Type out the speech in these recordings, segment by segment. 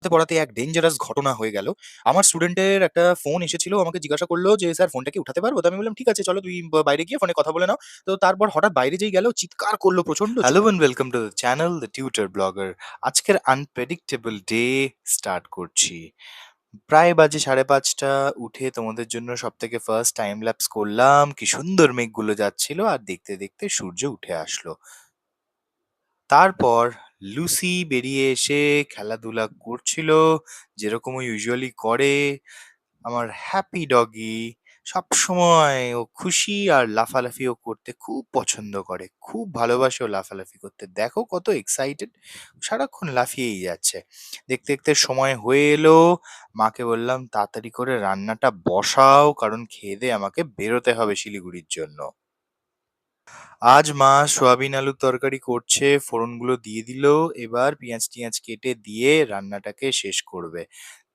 পড়াতে এক ডেঞ্জারাস ঘটনা হয়ে গেল। আমার স্টুডেন্টের একটা ফোন এসেছিল। আমাকে জিজ্ঞাসা করল যে, "স্যার ফোনটা কি উঠাতে পারবো?" তো আমি বললাম, "ঠিক আছে চলো তুমি বাইরে গিয়ে ফোনে কথা বলে নাও।" তো তারপর হঠাৎ বাইরে যেই গেল চিৎকার করল প্রচন্ড। Hello and welcome to the channel the tutor blogger. আজকের আনপ্রেডিক্টেবল ডে স্টার্ট করছি। প্রায় বাজে ৫:৩০ উঠে তোমাদের জন্য সবথেকে ফার্স্ট টাইম ল্যাপস করলাম। কি সুন্দর মেঘগুলো যাচ্ছিল আর দেখতে, দেখতে সূর্য উঠে আসলো। তারপর লুসি বেরিয়ে এসে খেলাধুলা করছিল যেরকম ও ইউজুয়ালি করে। আমার হ্যাপি ডগি সবসময় ও খুশি আর লাফালাফিও করতে খুব পছন্দ করে, খুব ভালোবাসে ও লাফালাফি করতে। দেখো কত এক্সাইটেড, সারাক্ষণ লাফিয়েই যাচ্ছে। দেখতে দেখতে সময় হয়ে এলো। মাকে বললাম তাড়াতাড়ি করে রান্নাটা বসাও, কারণ খেয়ে দিয়ে আমাকে বেরোতে হবে শিলিগুড়ির জন্য। আজ মা সোয়াবিন আলুর তরকারি করছে, ফোড়নগুলো দিয়ে দিল। এবার পেঁয়াজ-টেয়াজ কেটে দিয়ে রান্নাটাকে শেষ করবে।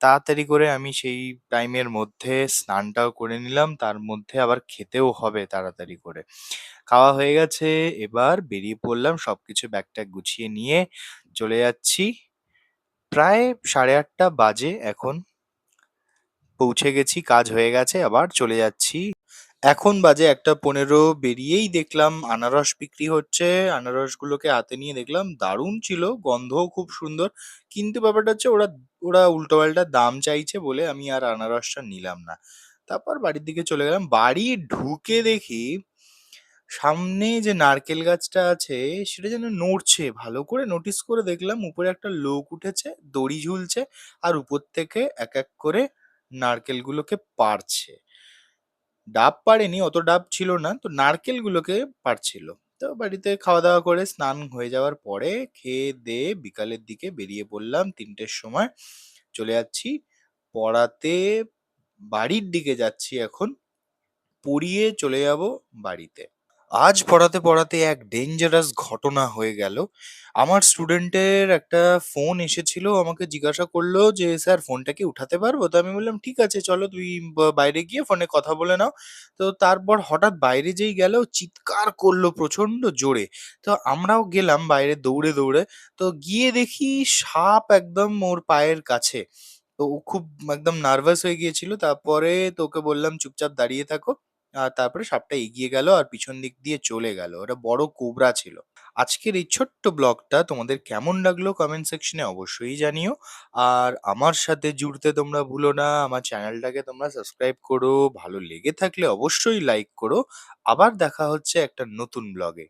তাড়াতাড়ি করে আমি সেই টাইমের মধ্যে স্নানটাও করে নিলাম, তার মধ্যে আবার খেতেও হবে তাড়াতাড়ি করে। খাওয়া হয়ে গেছে, এবার বেরিয়ে পড়লাম সবকিছু ব্যাগ-ট্যাগ গুছিয়ে নিয়ে চলে যাচ্ছি। প্রায় 8:30 বাজে এখন। পৌঁছে গেছি, কাজ হয়ে গেছে, আবার চলে যাচ্ছি। এখন বাজে ১:১৫, বেরিয়েই দেখলাম আনারস বিক্রি হচ্ছে। আনারসগুলোকে হাতে নিয়ে দেখলাম দারুণ ছিল, গন্ধও খুব সুন্দর। কিন্তু ব্যাপারটা হচ্ছে ওরা ওরা উল্টোপাল্টা দাম চাইছে বলে আমি আর আনারসটা নিলাম না। তারপর বাড়ির দিকে চলে গেলাম। বাড়ি ঢুকে দেখি সামনে যে নারকেল গাছটা আছে সেটা যেন নড়ছে। ভালো করে নোটিস করে দেখলাম উপরে একটা লোক উঠেছে, দড়ি ঝুলছে আর উপর থেকে এক এক করে নারকেলগুলোকে পাড়ছে। ডাব পাড়েনি, অত ডাব ছিল না, তো নারকেলগুলোকে পাড়ছিল। তো বাড়িতে খাওয়া দাওয়া করে স্নান হয়ে যাওয়ার পরে খেয়ে দেয়ে বিকালের দিকে বেরিয়ে পড়লাম ৩টের সময়। চলে যাচ্ছি পড়াতে। বাড়ির দিকে যাচ্ছি এখন, পড়িয়ে চলে যাব বাড়িতে। আজ পড়াতে পড়াতে এক ডেঞ্জারাস ঘটনা হয়ে গেল। আমার স্টুডেন্টের একটা ফোন এসেছিল। আমাকে জিজ্ঞাসা করলো যে, "স্যার ফোনটা কি উঠাতে পারবো?" তো আমি বললাম, "ঠিক আছে চলো তুমি বাইরে গিয়ে ফোনে কথা বলে নাও।" তো তারপর হঠাৎ বাইরে যেই গেল চিৎকার করলো প্রচন্ড জোরে। তো আমরাও গেলাম বাইরে দৌড়ে, দৌড়ে। তো গিয়ে দেখি সাপ একদম ওর পায়ের কাছে। তো ও খুব একদম নার্ভাস হয়ে গিয়েছিল। তারপরে তো ওকে বললাম, "চুপচাপ দাঁড়িয়ে থাকো।" আর তারপরে সাপটা এগিয়ে গেল আর পিছন দিক দিয়ে চলে গেল। ওটা বড় কোবরা ছিল। আজকের এই ছোট্ট ব্লগটা তোমাদের কেমন লাগলো কমেন্ট সেকশনে অবশ্যই জানিও। আর আমার সাথে জুড়তে তোমরা ভুলো না। আমার চ্যানেলটাকে তোমরা সাবস্ক্রাইব করো। ভালো লেগে থাকলে অবশ্যই লাইক করো। আবার দেখা হচ্ছে একটা নতুন ব্লগে।